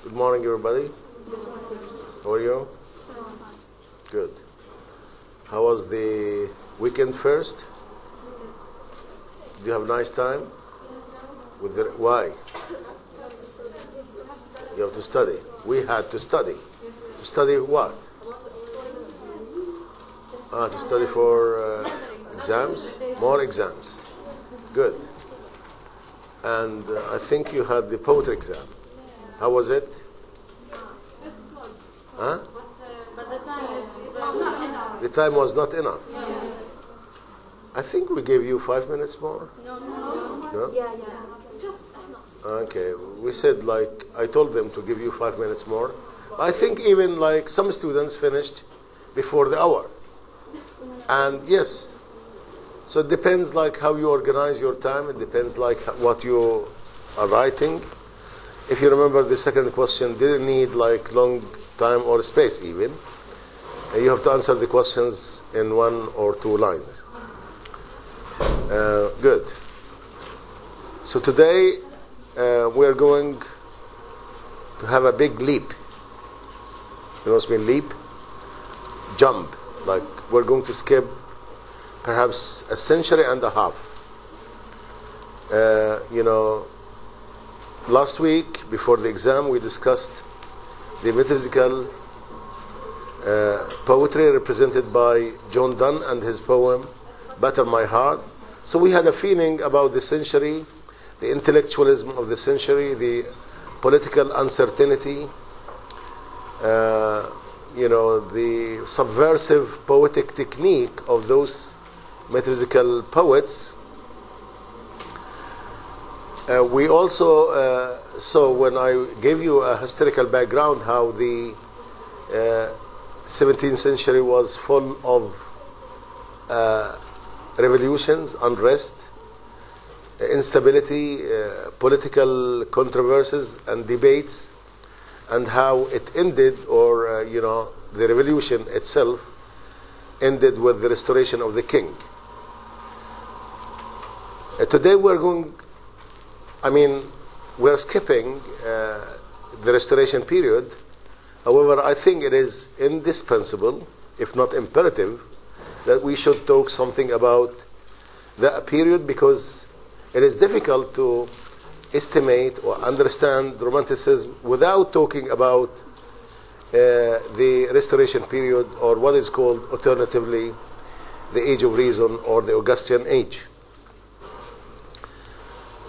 Good morning, everybody. How are you? Good. How was the weekend first? Did you have a nice time? Why? You have to study. We had to study. To study what? To study for exams? More exams. Good. And I think you had the poetry exam. How was it? Huh? But the time is not enough. The time was not enough. I think we gave you 5 minutes more. No? Yeah. Just Okay. We said I told them to give you 5 minutes more. I think even some students finished before the hour. And yes. So it depends how you organize your time. It depends what you are writing. If you remember, the second question didn't need long time or space even. You have to answer the questions in 1 or 2 lines. Good. So today we are going to have a big leap. You know what I mean? Leap? Jump. We're going to skip perhaps a century and a half. Last week, before the exam, we discussed the metaphysical poetry represented by John Donne and his poem, Batter My Heart. So we had a feeling about the century, the intellectualism of the century, the political uncertainty, the subversive poetic technique of those metaphysical poets. We also saw, when I gave you a historical background, how the 17th century was full of revolutions, unrest, instability, political controversies and debates, and how it ended, or the revolution itself ended with the restoration of the king. Today we're skipping the restoration period. However, I think it is indispensable, if not imperative, that we should talk something about that period, because it is difficult to estimate or understand Romanticism without talking about the restoration period, or what is called alternatively the Age of Reason or the Augustan Age.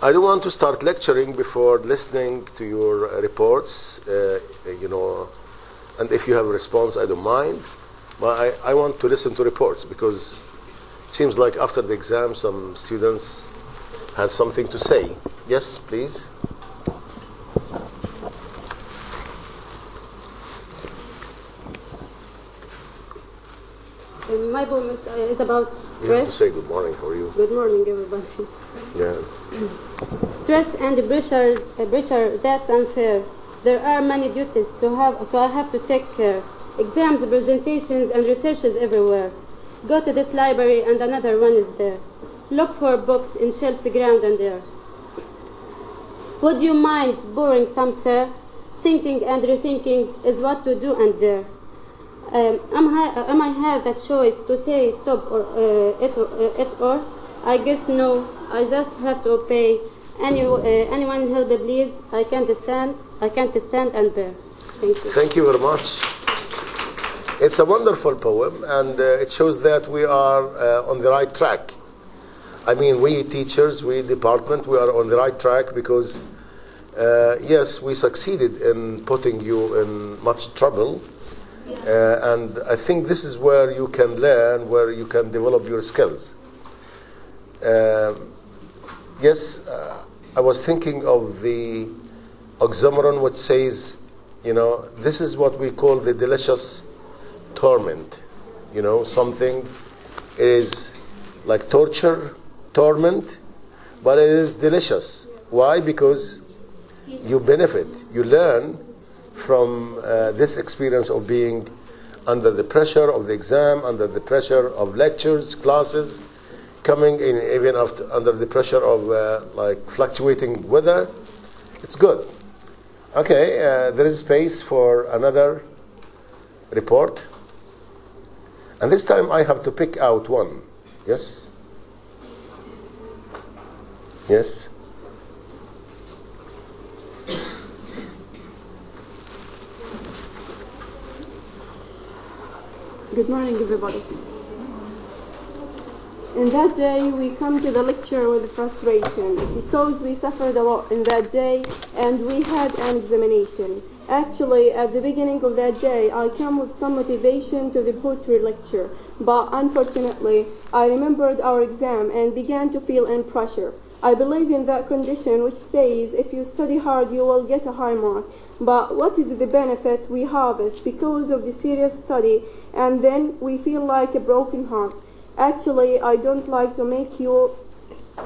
I don't want to start lecturing before listening to your reports, and if you have a response, I don't mind. But I want to listen to reports, because it seems like after the exam, some students had something to say. Yes, please. My poem is about stress. You have to say good morning. How are you? Good morning, everybody. Yeah. Stress and pressure, that's unfair. There are many duties to have, so I have to take care. Exams, presentations, and researches everywhere. Go to this library and another one is there. Look for books in shelves ground and there. Would you mind boring some, sir? Thinking and rethinking is what to do and dare. Am I have that choice to say stop or or I guess no. I just have to obey. Anyone help me, please? I can't stand and bear. Thank you. Thank you very much. It's a wonderful poem, and it shows that we are on the right track. We teachers, we department, we are on the right track, because yes, we succeeded in putting you in much trouble. And I think this is where you can learn, where you can develop your skills. Yes, I was thinking of the oxymoron which says, this is what we call the delicious torment. Something is like torture, torment, but it is delicious. Why? Because you benefit, you learn from this experience of being under the pressure of the exam, under the pressure of lectures, classes, coming in even under the pressure of fluctuating weather. It's good. Okay, there is space for another report. And this time I have to pick out one. Yes? Yes? Good morning, everybody. In that day, we come to the lecture with frustration because we suffered a lot in that day and we had an examination. Actually, at the beginning of that day, I came with some motivation to the poetry lecture, but unfortunately, I remembered our exam and began to feel in pressure. I believe in that condition which says if you study hard, you will get a high mark. But what is the benefit we harvest because of the serious study and then we feel like a broken heart? Actually, I don't like to make you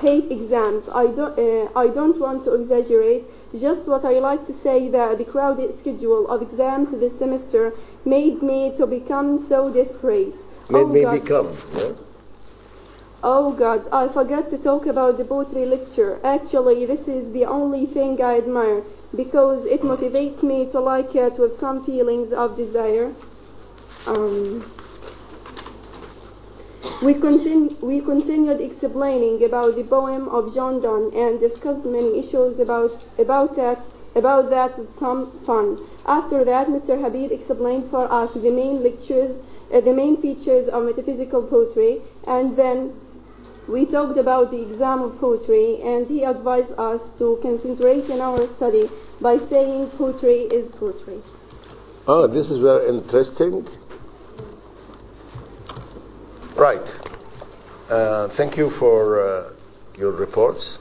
hate exams. I don't want to exaggerate. Just what I like to say that the crowded schedule of exams this semester made me to become so desperate. Oh God, I forgot to talk about the poetry lecture. Actually, this is the only thing I admire because it motivates me to like it with some feelings of desire. We continued explaining about the poem of John Donne and discussed many issues about that with some fun. After that, Mr. Habib explained for us the main features of metaphysical poetry, and then we talked about the exam of poetry, and he advised us to concentrate in our study by saying poetry is poetry. Oh, this is very interesting. Right. Thank you for your reports.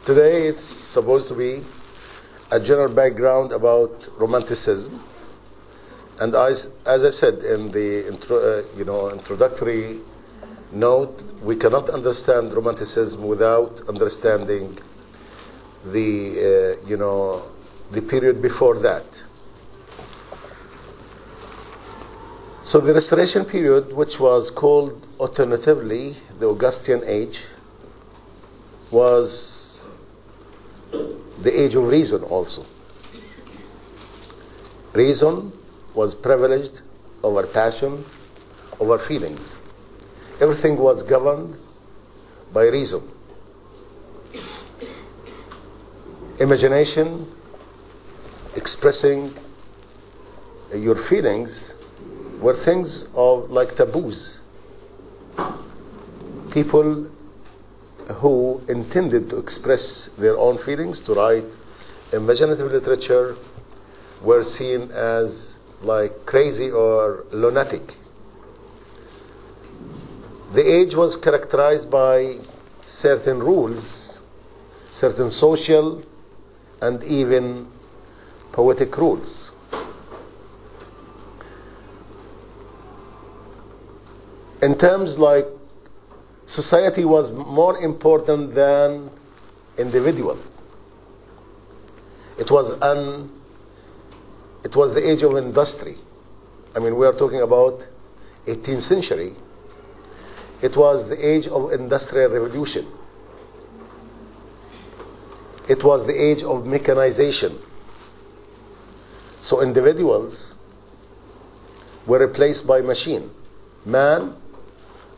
Today it's supposed to be a general background about Romanticism. And as I said in the introductory note, we cannot understand Romanticism without understanding the period before that. So the Restoration period, which was called alternatively the Augustan age, was the age of reason also. Reason was privileged over passion, over feelings. Everything was governed by reason. Imagination, expressing your feelings, were things of like taboos. People who intended to express their own feelings, to write imaginative literature, were seen as like crazy or lunatic. The age was characterized by certain rules, certain social and even poetic rules. In terms like society was more important than individual. It was the age of industry. I mean, we are talking about 18th century. It was the age of industrial revolution. It was the age of mechanization. So individuals were replaced by machine. Man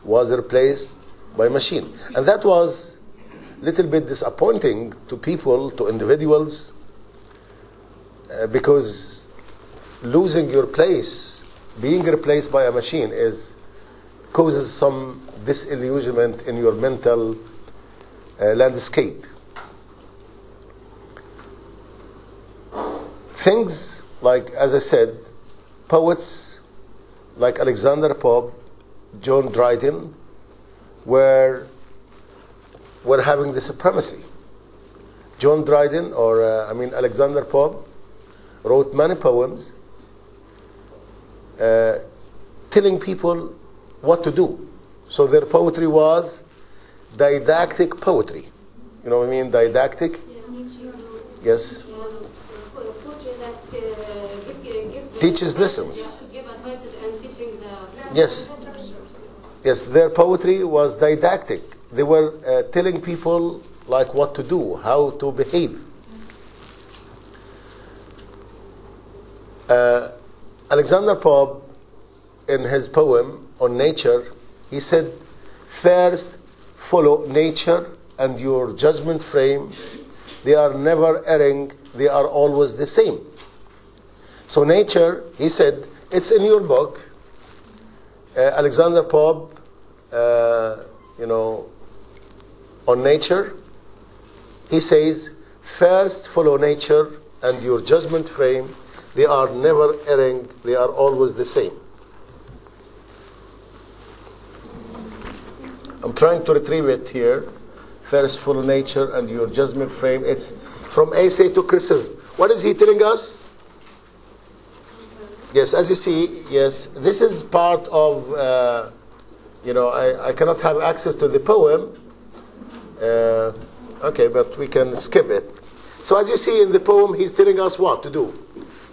was replaced by machine. And that was a little bit disappointing to people, to individuals, because losing your place, being replaced by a machine causes some disillusionment in your mental landscape. Things like, as I said, poets like Alexander Pope, John Dryden were having the supremacy. John Dryden, Alexander Pope, wrote many poems telling people what to do. So their poetry was didactic poetry. You know what I mean? Didactic? Yes. Poetry that teaches lessons. give advices and teaching the... Yes. Yes, their poetry was didactic. They were telling people like what to do, how to behave. Alexander Pope, in his poem on nature, he said, first follow nature and your judgment frame. They are never erring, they are always the same. So nature, he said, it's in your book. Alexander Pope, on nature, he says, first follow nature and your judgment frame. They are never erring, they are always the same. I'm trying to retrieve it here. First follow nature and your judgment frame. It's from essay to criticism. What is he telling us? Yes, as you see, yes, this is part of, I cannot have access to the poem. Okay, but we can skip it. So as you see in the poem, he's telling us what to do.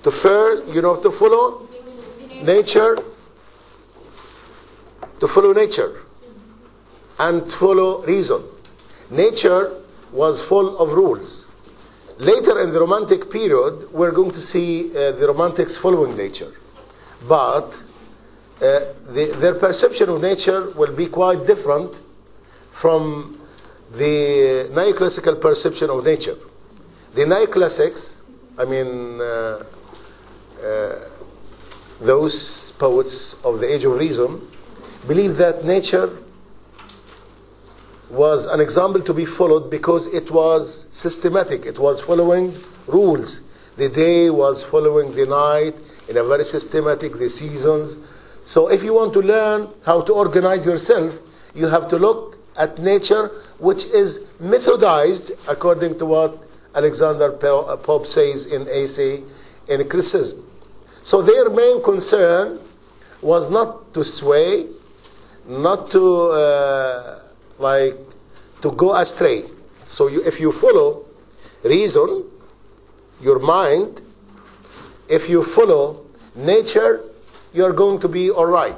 To follow nature, to follow nature, and follow reason. Nature was full of rules. Later in the Romantic period, we're going to see the Romantics following nature. But their perception of nature will be quite different from the neoclassical perception of nature. The neoclassics, those poets of the Age of Reason, believe that nature was an example to be followed because it was systematic. It was following rules. The day was following the night in a very systematic, the seasons. So if you want to learn how to organize yourself, you have to look at nature, which is methodized according to what Alexander Pope says in Essay in Criticism. So their main concern was not to sway, not to to go astray. So if you follow reason, your mind, if you follow nature, you're going to be all right.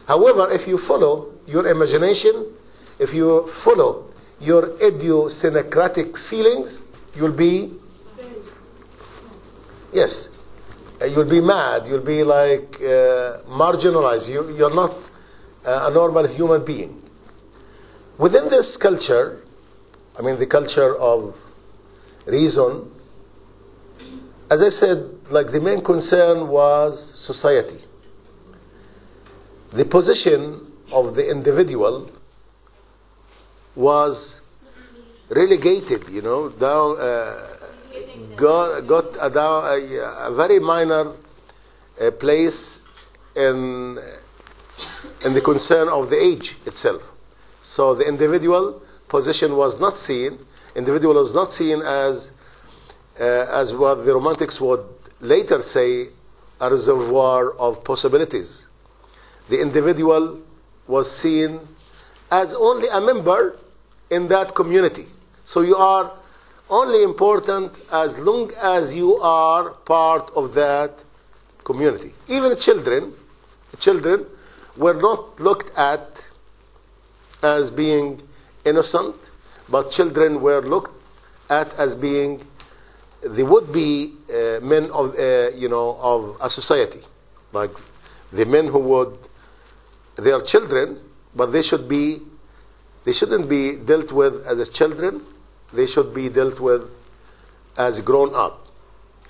However, if you follow your imagination, if you follow your idiosyncratic feelings, you'll be, yes, you'll be mad, you'll be marginalized, you're not a normal human being. Within this culture, the culture of reason, as I said, the main concern was society. The position of the individual was relegated, down, got a very minor place in the concern of the age itself. So the individual position was not seen. Individual was not seen as what the Romantics would later say, a reservoir of possibilities. The individual was seen as only a member in that community. So you are only important as long as you are part of that community. Even children were not looked at as being innocent, but children were looked at as being the would-be men of of a society, like the men they are children, but they shouldn't be dealt with as children. They should be dealt with as grown up.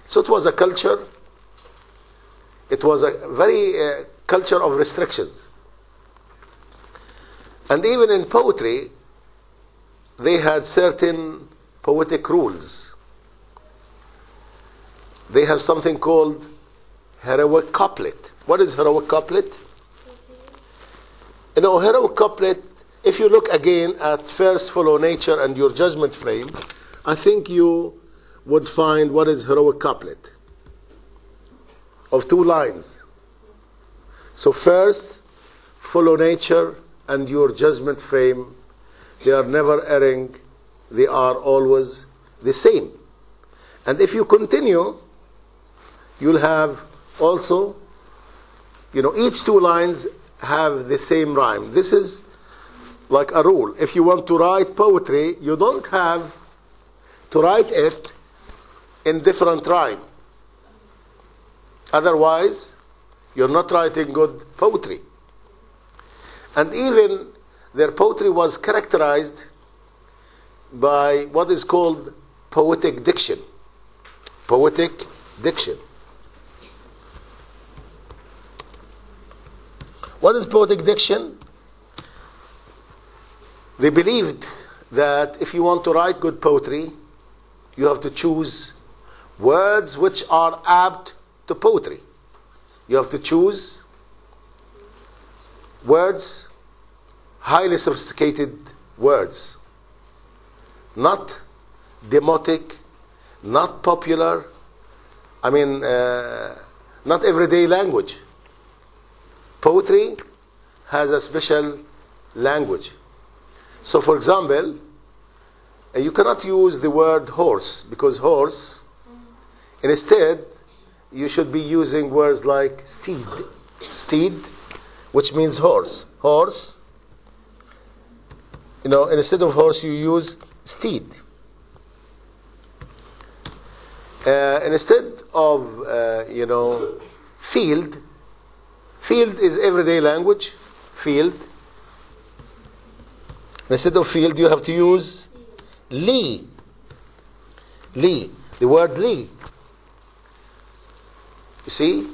So it was a culture. It was a very culture of restrictions. And even in poetry, they had certain poetic rules. They have something called heroic couplet. What is heroic couplet? Heroic couplet, if you look again at first follow nature and your judgment frame, I think you would find what is heroic couplet of 2 lines. So first follow nature and your judgment frame. They are never erring, they are always the same. And if you continue, you'll have also, each 2 lines have the same rhyme. This is like a rule. If you want to write poetry, you don't have to write it in different rhyme. Otherwise, you're not writing good poetry. And even their poetry was characterized by what is called poetic diction. Poetic diction. What is poetic diction? They believed that if you want to write good poetry, you have to choose words which are apt to poetry. You have to choose words, highly sophisticated words, not demotic, not popular, not everyday language. Poetry has a special language. So, for example, you cannot use the word horse, because horse, instead, you should be using words like steed. Steed, which means horse. Horse, instead of horse, you use steed. Instead of, field. Field is everyday language. Field. Instead of field, you have to use Lee. Lee. The word Lee. You see?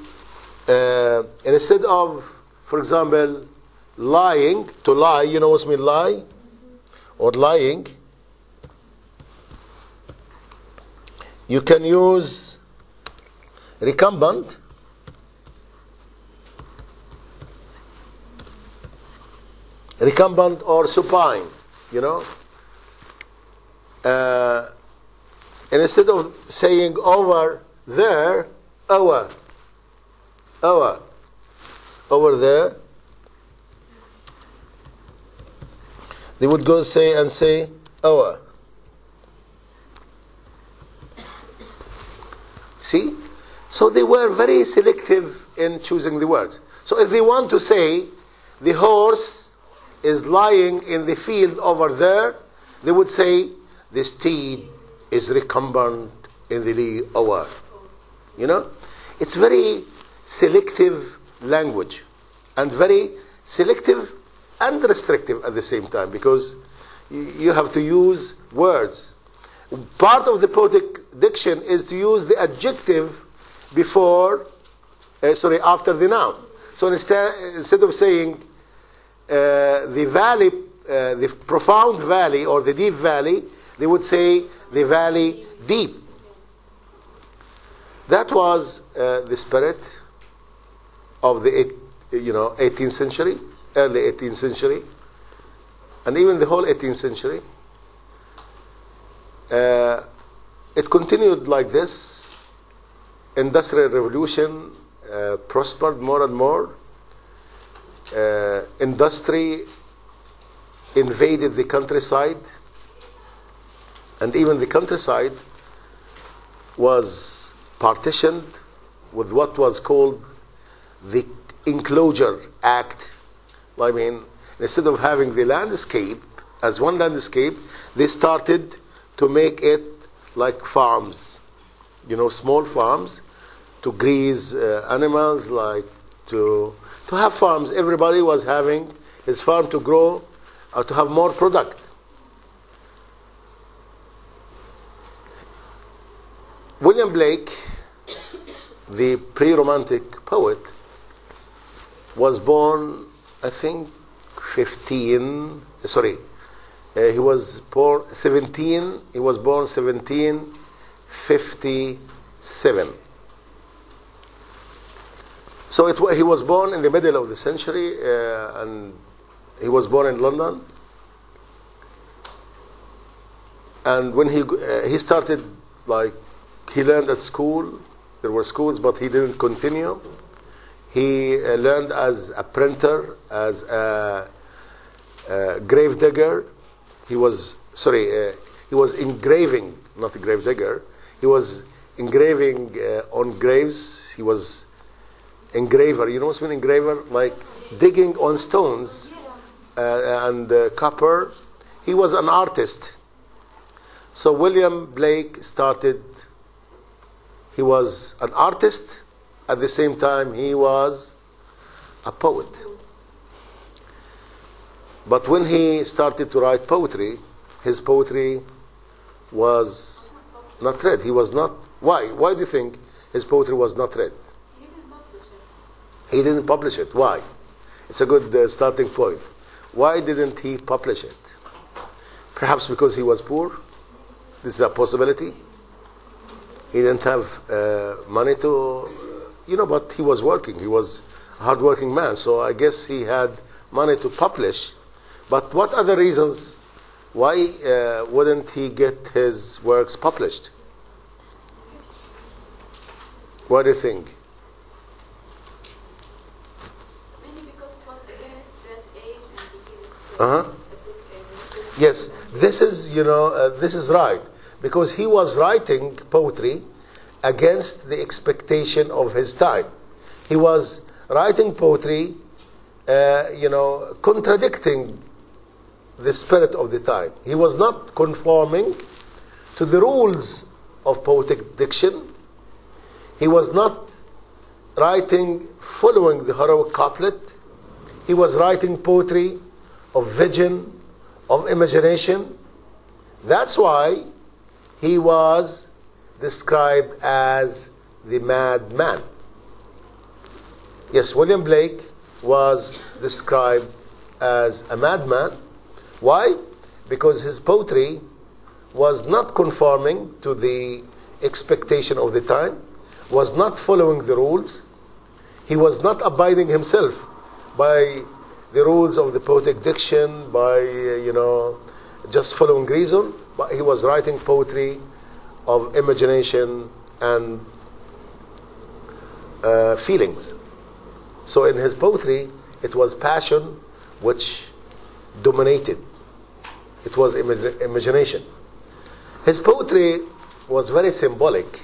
Instead of, for example, lying, to lie, you know what I mean, lie? Or lying. You can use recumbent. Recumbent or supine, and instead of saying over there, over there, they would go say over. See? So they were very selective in choosing the words. So if they want to say the horse is lying in the field over there, they would say the steed is recumbent in the lee over. It's very selective language, and very selective and restrictive at the same time, because you have to use words. Part of the poetic diction is to use the adjective after the noun. So instead of saying the valley, the profound valley or the deep valley, they would say the valley deep. That was the spirit of the 18th century, early 18th century, and even the whole 18th century. It continued like this. Industrial Revolution prospered more and more. Industry invaded the countryside, and even the countryside was partitioned with what was called the Enclosure Act. Instead of having the landscape as one landscape, they started to make it like farms, small farms to graze animals, like to have farms. Everybody was having his farm to grow or to have more product. William Blake, the pre-romantic poet, was born, I think, he was born 1757. So he was born in the middle of the century, and he was born in London. And when he started, he learned at school. There were schools, but he didn't continue. He learned as a printer, as a grave digger. He was engraving, not a grave digger. He was engraving on graves. He was engraver. You know what's mean engraver? Like digging on stones and copper. He was an artist. So William Blake started. He was an artist at the same time he was a poet. But when he started to write poetry, his poetry was not read. He was not. Why? Why do you think his poetry was not read? He didn't publish it. He didn't publish it. Why? It's a good starting point. Why didn't he publish it? Perhaps because he was poor. This is a possibility. He didn't have money to, but he was working. He was a hard-working man. So I guess he had money to publish. But what other reasons? Why wouldn't he get his works published? What do you think? Maybe because it was against that age and against Yes, this is right. Because he was writing poetry against the expectation of his time. He was writing poetry, contradicting the spirit of the time. He was not conforming to the rules of poetic diction. He was not writing following the heroic couplet. He was writing poetry of vision, of imagination. That's why he was described as the madman. Yes, William Blake was described as a madman. Why? Because his poetry was not conforming to the expectation of the time, was not following the rules. He was not abiding himself by the rules of the poetic diction, by, just following reason, but he was writing poetry of imagination and feelings. So in his poetry, it was passion which dominated. It was imagination. His poetry was very symbolic.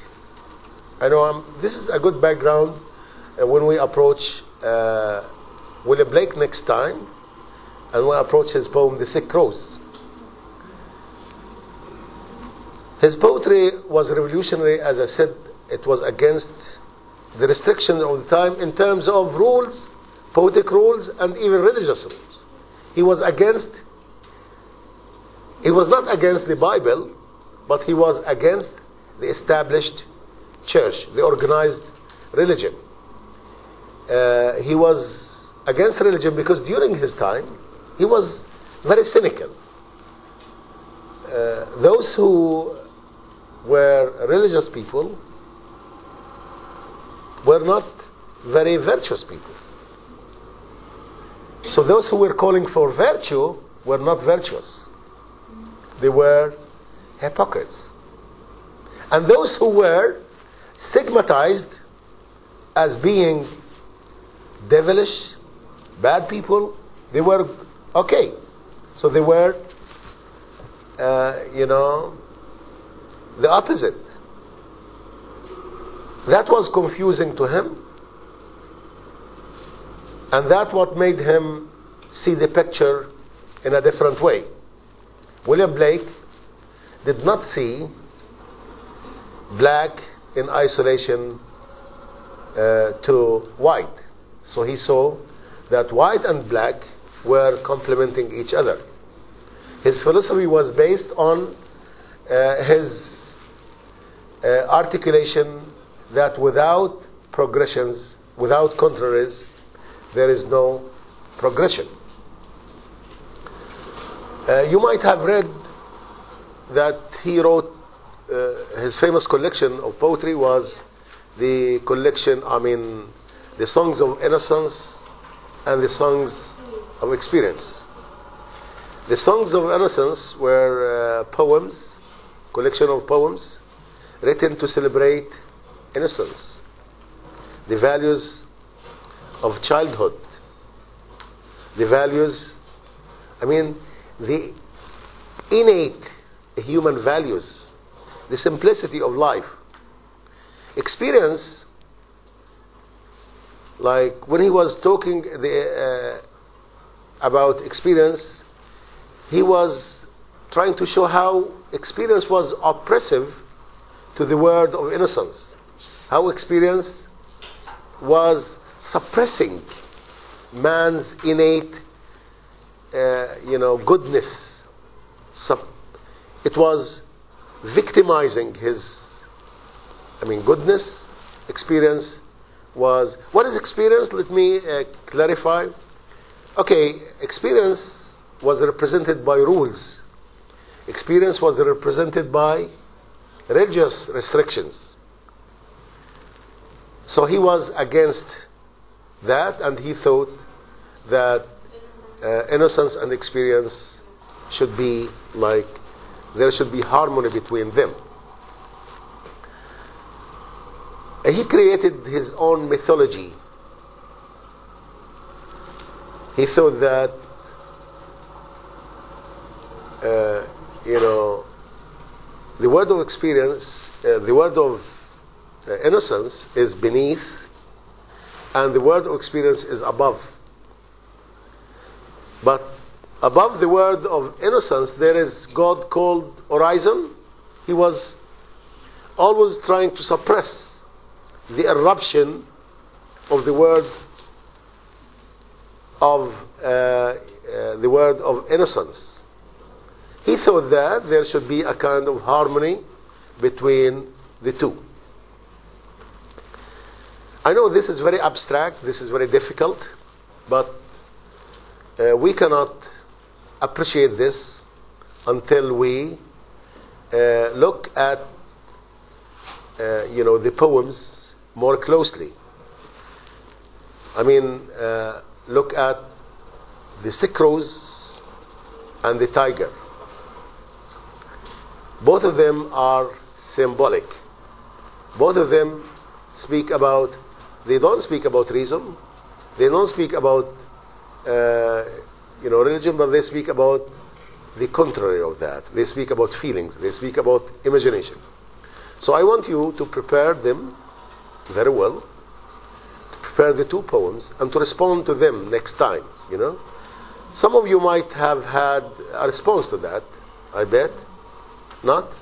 I know this is a good background when we approach William Blake next time, and we approach his poem, The Sick Rose. His poetry was revolutionary. As I said, it was against the restrictions of the time in terms of rules, poetic rules, and even religious rules. He was not against the Bible, but he was against the established church, the organized religion. He was against religion because during his time, he was very cynical. Those who were religious people were not very virtuous people. So those who were calling for virtue were not virtuous. They were hypocrites. And those who were stigmatized as being devilish, bad people, they were okay. So they were, the opposite. That was confusing to him. And that's what made him see the picture in a different way. William Blake did not see black in isolation to white. So he saw that white and black were complementing each other. His philosophy was based on his articulation that without progressions, without contraries, there is no progression. You might have read that he wrote his famous collection of poetry was the collection, the songs of innocence and the songs of experience. The songs of innocence were poems, collection of poems written to celebrate innocence, the values of childhood, the values, the innate human values, the simplicity of life. Experience, like when he was talking about experience, he was trying to show how experience was oppressive to the word of innocence. How experience was suppressing man's innate, goodness. It was victimizing his, goodness. Experience was, what is experience? Let me clarify. Okay, experience was represented by rules. Experience was represented by religious restrictions. So he was against that, and he thought that innocence and experience should be like, there should be harmony between them. He created his own mythology. He thought that the word of experience, the word of innocence is beneath, and the word of experience is above. But above the word of innocence, there is God called horizon. He was always trying to suppress the eruption of the word of innocence. He thought that there should be a kind of harmony between the two. I know this is very abstract, this is very difficult, but we cannot appreciate this until we look at the poems more closely. Look at the sick rose and the tiger. Both of them are symbolic. Both of them speak about, they don't speak about reason, they don't speak about religion, but they speak about the contrary of that. They speak about feelings, they speak about imagination. So I want you to prepare them very well, to prepare the two poems and to respond to them next time. Some of you might have had a response to that, I bet. Not?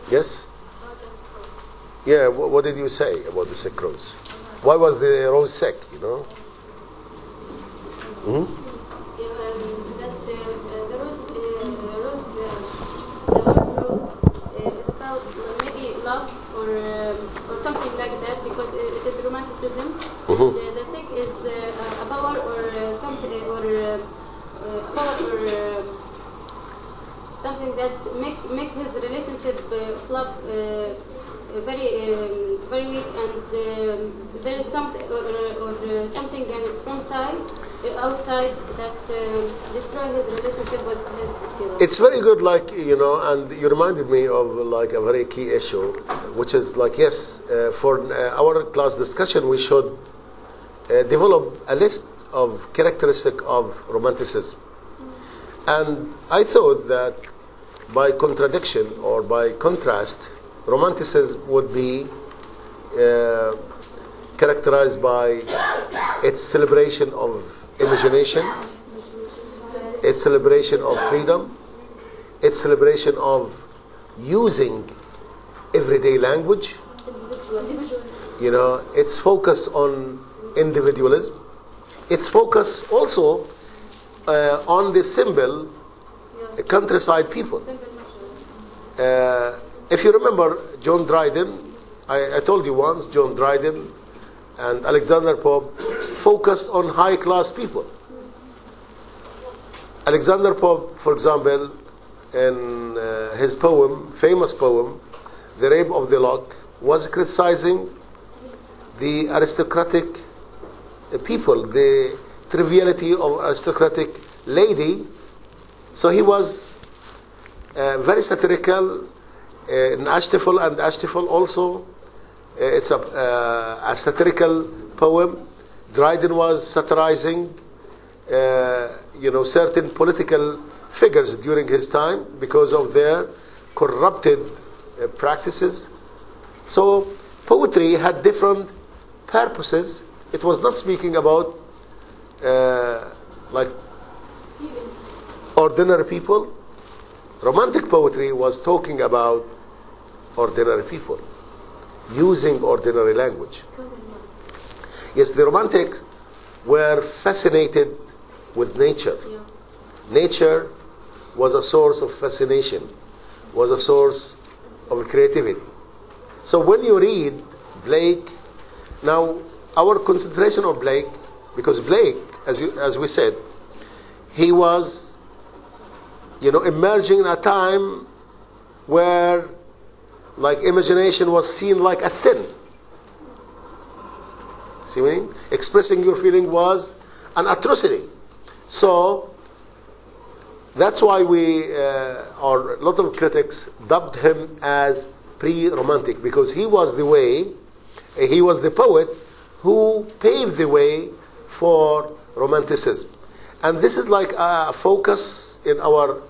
Yes? Yeah, what did you say about the sick rose? Why was the rose sick, Hmm? The word rose is about maybe love or something like that, because it is romanticism. Mm-hmm. And the sick is a power or something something that make his relationship flop very weak, and there is something or something from outside that destroy his relationship with his hero. It's very good, and you reminded me of a very key issue, which is for our class discussion we should develop a list of characteristics of Romanticism. And I thought that by contradiction or by contrast, Romanticism would be characterized by its celebration of imagination, its celebration of freedom, its celebration of using everyday language, its focus on individualism, its focus also on the symbol countryside people. If you remember John Dryden, I told you once, John Dryden and Alexander Pope focused on high class people. Alexander Pope, for example, in his famous poem, The Rape of the Lock, was criticizing the aristocratic people, the triviality of aristocratic lady. So he was very satirical in Ashtiful, and Ashtiful also, it's a satirical poem. Dryden was satirizing certain political figures during his time because of their corrupted practices. So poetry had different purposes. It was not speaking about ordinary people. Romantic poetry was talking about ordinary people, using ordinary language. Yes, the Romantics were fascinated with nature. Nature was a source of fascination, was a source of creativity. So when you read Blake, now our concentration on Blake, because Blake, as we said, he was, emerging in a time where, like, imagination was seen like a sin. See what I mean? Expressing your feeling was an atrocity. So that's why or a lot of critics dubbed him as pre-romantic, because he was the poet who paved the way for Romanticism. And this is like a focus in our,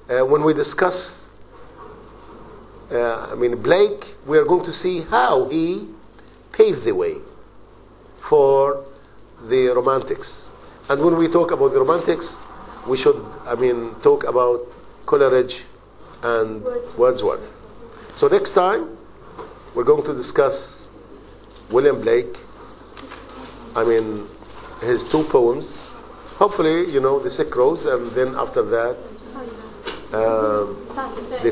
when we discuss, Blake, we are going to see how he paved the way for the Romantics. And when we talk about the Romantics, we should, talk about Coleridge and Wordsworth. So next time, we're going to discuss William Blake, his two poems. Hopefully, The Sick Rose, and then after that, the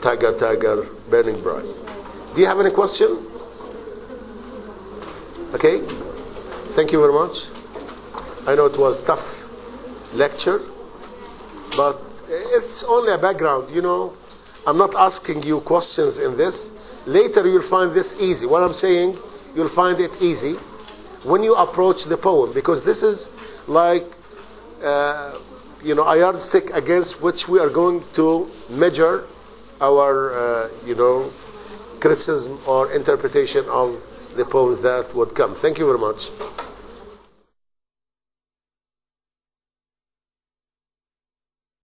Tiger, Burning Bright. Do you have any question? Okay. Thank you very much. I know it was a tough lecture, but it's only a background, I'm not asking you questions in this. Later you'll find this easy. What I'm saying, you'll find it easy when you approach the poem, because this is like, a yardstick against which we are going to measure our, criticism or interpretation of the poems that would come. Thank you very much.